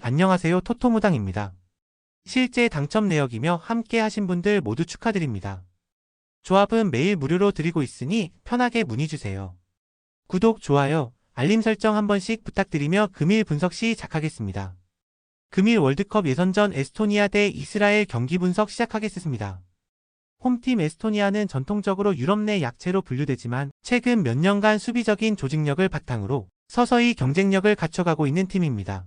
안녕하세요, 토토무당입니다. 실제 당첨 내역이며 함께 하신 분들 모두 축하드립니다. 조합은 매일 무료로 드리고 있으니 편하게 문의주세요. 구독, 좋아요, 알림 설정 한 번씩 부탁드리며 금일 분석 시작하겠습니다. 금일 월드컵 예선전 에스토니아 대 이스라엘 경기 분석 시작하겠습니다. 홈팀 에스토니아는 전통적으로 유럽 내 약체로 분류되지만 최근 몇 년간 수비적인 조직력을 바탕으로 서서히 경쟁력을 갖춰가고 있는 팀입니다.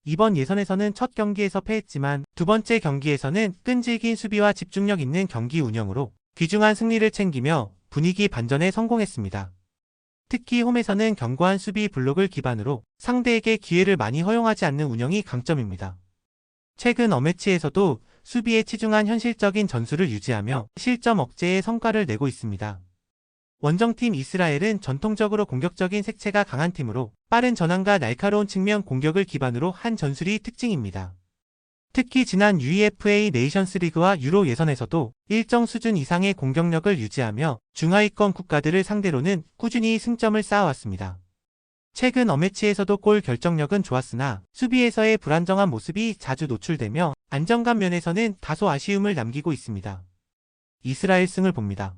이번 예선에서는 첫 경기에서 패했지만 두 번째 경기에서는 끈질긴 수비와 집중력 있는 경기 운영으로 귀중한 승리를 챙기며 분위기 반전에 성공했습니다. 특히 홈에서는 견고한 수비 블록을 기반으로 상대에게 기회를 많이 허용하지 않는 운영이 강점입니다. 최근 어매치에서도 수비에 치중한 현실적인 전술을 유지하며 실점 억제에 성과를 내고 있습니다. 원정팀 이스라엘은 전통적으로 공격적인 색채가 강한 팀으로 빠른 전환과 날카로운 측면 공격을 기반으로 한 전술이 특징입니다. 특히 지난 UEFA 네이션스 리그와 유로 예선에서도 일정 수준 이상의 공격력을 유지하며 중하위권 국가들을 상대로는 꾸준히 승점을 쌓아왔습니다. 최근 어매치에서도 골 결정력은 좋았으나 수비에서의 불안정한 모습이 자주 노출되며 안정감 면에서는 다소 아쉬움을 남기고 있습니다. 이스라엘 승을 봅니다.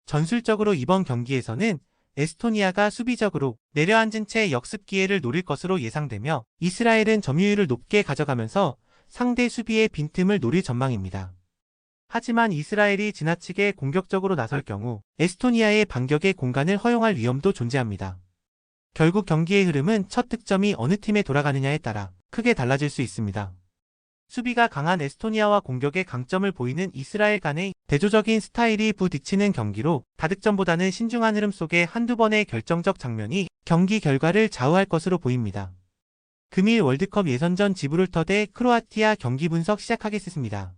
전술적으로 이번 경기에서는 에스토니아가 수비적으로 내려앉은 채 역습 기회를 노릴 것으로 예상되며 이스라엘은 점유율을 높게 가져가면서 상대 수비의 빈틈을 노릴 전망입니다. 하지만 이스라엘이 지나치게 공격적으로 나설 경우 에스토니아의 반격의 공간을 허용할 위험도 존재합니다. 결국 경기의 흐름은 첫 득점이 어느 팀에 돌아가느냐에 따라 크게 달라질 수 있습니다. 수비가 강한 에스토니아와 공격의 강점을 보이는 이스라엘 간의 대조적인 스타일이 부딪히는 경기로 다득점보다는 신중한 흐름 속에 한두 번의 결정적 장면이 경기 결과를 좌우할 것으로 보입니다. 금일 월드컵 예선전 지브롤터 대 크로아티아 경기 분석 시작하겠습니다.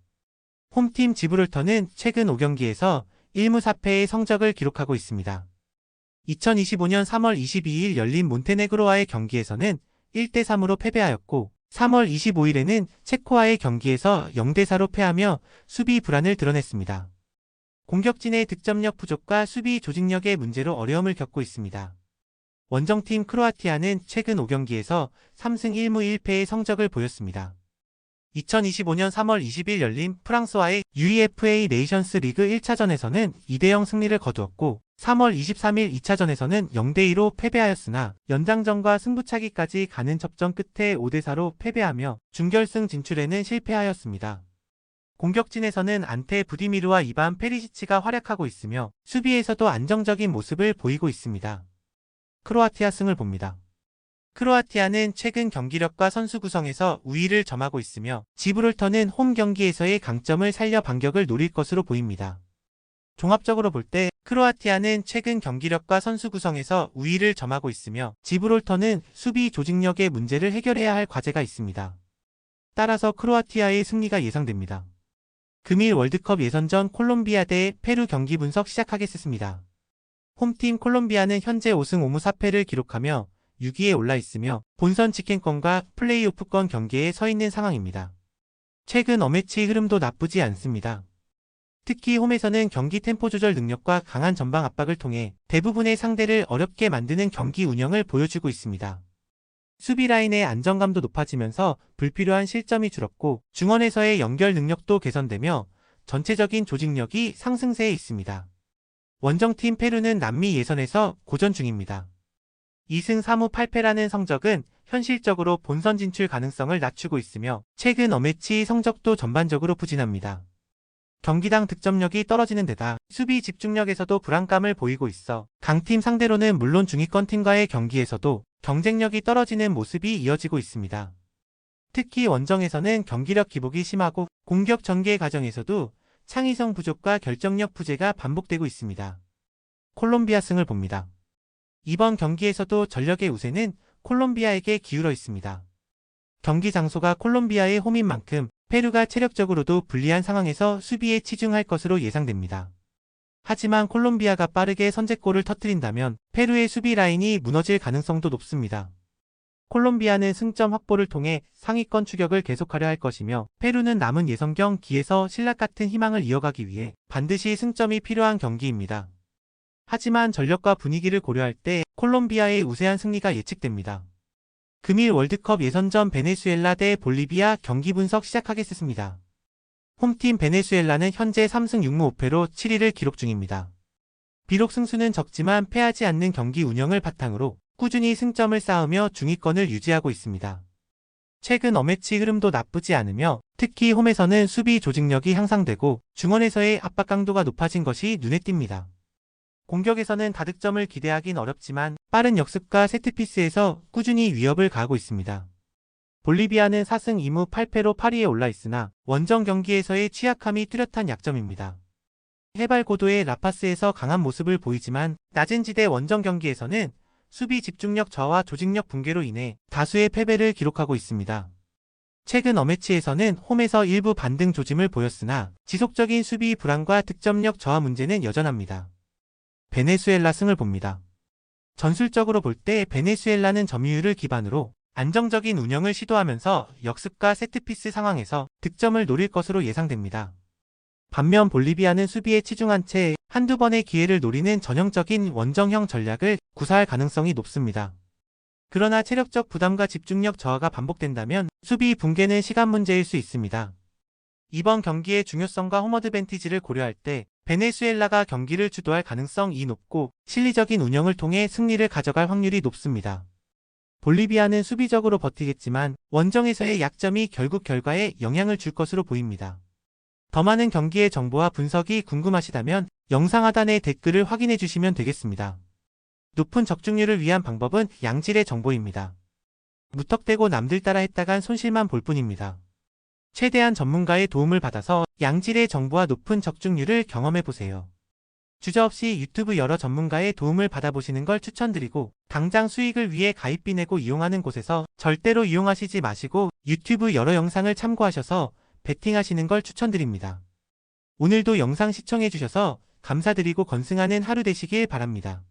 홈팀 지브롤터는 최근 5경기에서 1무 4패의 성적을 기록하고 있습니다. 2025년 3월 22일 열린 몬테네그로와의 경기에서는 1대3으로 패배하였고 3월 25일에는 체코와의 경기에서 0대4로 패하며 수비 불안을 드러냈습니다. 공격진의 득점력 부족과 수비 조직력의 문제로 어려움을 겪고 있습니다. 원정팀 크로아티아는 최근 5경기에서 3승 1무 1패의 성적을 보였습니다. 2025년 3월 20일 열린 프랑스와의 UEFA 네이션스 리그 1차전에서는 2대0 승리를 거두었고 3월 23일 2차전에서는 0대2로 패배하였으나 연장전과 승부차기까지 가는 접전 끝에 5대4로 패배하며 준결승 진출에는 실패하였습니다. 공격진에서는 안테 부디미르와 이반 페리시치가 활약하고 있으며 수비에서도 안정적인 모습을 보이고 있습니다. 크로아티아 승을 봅니다. 크로아티아는 최근 경기력과 선수 구성에서 우위를 점하고 있으며 지브롤터는 홈 경기에서의 강점을 살려 반격을 노릴 것으로 보입니다. 종합적으로 볼 때 크로아티아는 최근 경기력과 선수 구성에서 우위를 점하고 있으며 지브롤터는 수비 조직력의 문제를 해결해야 할 과제가 있습니다. 따라서 크로아티아의 승리가 예상됩니다. 금일 월드컵 예선전 콜롬비아 대 페루 경기 분석 시작하겠습니다. 홈팀 콜롬비아는 현재 5승 5무 4패를 기록하며 6위에 올라 있으며 본선 직행권과 플레이오프권 경계에 서 있는 상황입니다. 최근 어매치 흐름도 나쁘지 않습니다. 특히 홈에서는 경기 템포 조절 능력과 강한 전방 압박을 통해 대부분의 상대를 어렵게 만드는 경기 운영을 보여주고 있습니다. 수비 라인의 안정감도 높아지면서 불필요한 실점이 줄었고 중원에서의 연결 능력도 개선되며 전체적인 조직력이 상승세에 있습니다. 원정팀 페루는 남미 예선에서 고전 중입니다. 2승 3무 8패라는 성적은 현실적으로 본선 진출 가능성을 낮추고 있으며 최근 어매치 성적도 전반적으로 부진합니다. 경기당 득점력이 떨어지는 데다 수비 집중력에서도 불안감을 보이고 있어 강팀 상대로는 물론 중위권 팀과의 경기에서도 경쟁력이 떨어지는 모습이 이어지고 있습니다. 특히 원정에서는 경기력 기복이 심하고 공격 전개 과정에서도 창의성 부족과 결정력 부재가 반복되고 있습니다. 콜롬비아 승을 봅니다. 이번 경기에서도 전력의 우세는 콜롬비아에게 기울어 있습니다. 경기 장소가 콜롬비아의 홈인 만큼 페루가 체력적으로도 불리한 상황에서 수비에 치중할 것으로 예상됩니다. 하지만 콜롬비아가 빠르게 선제골을 터뜨린다면 페루의 수비 라인이 무너질 가능성도 높습니다. 콜롬비아는 승점 확보를 통해 상위권 추격을 계속하려 할 것이며 페루는 남은 예선 경기에서 신락 같은 희망을 이어가기 위해 반드시 승점이 필요한 경기입니다. 하지만 전력과 분위기를 고려할 때 콜롬비아의 우세한 승리가 예측됩니다. 금일 월드컵 예선전 베네수엘라 대 볼리비아 경기 분석 시작하겠습니다. 홈팀 베네수엘라는 현재 3승 6무 5패로 7위를 기록 중입니다. 비록 승수는 적지만 패하지 않는 경기 운영을 바탕으로 꾸준히 승점을 쌓으며 중위권을 유지하고 있습니다. 최근 어매치 흐름도 나쁘지 않으며 특히 홈에서는 수비 조직력이 향상되고 중원에서의 압박 강도가 높아진 것이 눈에 띕니다. 공격에서는 다득점을 기대하긴 어렵지만 빠른 역습과 세트피스에서 꾸준히 위협을 가하고 있습니다. 볼리비아는 4승 2무 8패로 8위에 올라 있으나 원정 경기에서의 취약함이 뚜렷한 약점입니다. 해발 고도의 라파스에서 강한 모습을 보이지만 낮은 지대 원정 경기에서는 수비 집중력 저하와 조직력 붕괴로 인해 다수의 패배를 기록하고 있습니다. 최근 어매치에서는 홈에서 일부 반등 조짐을 보였으나 지속적인 수비 불안과 득점력 저하 문제는 여전합니다. 베네수엘라 승을 봅니다. 전술적으로 볼 때 베네수엘라는 점유율을 기반으로 안정적인 운영을 시도하면서 역습과 세트피스 상황에서 득점을 노릴 것으로 예상됩니다. 반면 볼리비아는 수비에 치중한 채 한두 번의 기회를 노리는 전형적인 원정형 전략을 구사할 가능성이 높습니다. 그러나 체력적 부담과 집중력 저하가 반복된다면 수비 붕괴는 시간 문제일 수 있습니다. 이번 경기의 중요성과 홈어드밴티지를 고려할 때 베네수엘라가 경기를 주도할 가능성이 높고 실리적인 운영을 통해 승리를 가져갈 확률이 높습니다. 볼리비아는 수비적으로 버티겠지만 원정에서의 약점이 결국 결과에 영향을 줄 것으로 보입니다. 더 많은 경기의 정보와 분석이 궁금하시다면 영상 하단의 댓글을 확인해 주시면 되겠습니다. 높은 적중률을 위한 방법은 양질의 정보입니다. 무턱대고 남들 따라 했다간 손실만 볼 뿐입니다. 최대한 전문가의 도움을 받아서 양질의 정보와 높은 적중률을 경험해보세요. 주저없이 유튜브 여러 전문가의 도움을 받아보시는 걸 추천드리고 당장 수익을 위해 가입비 내고 이용하는 곳에서 절대로 이용하시지 마시고 유튜브 여러 영상을 참고하셔서 베팅하시는 걸 추천드립니다. 오늘도 영상 시청해주셔서 감사드리고 건승하는 하루 되시길 바랍니다.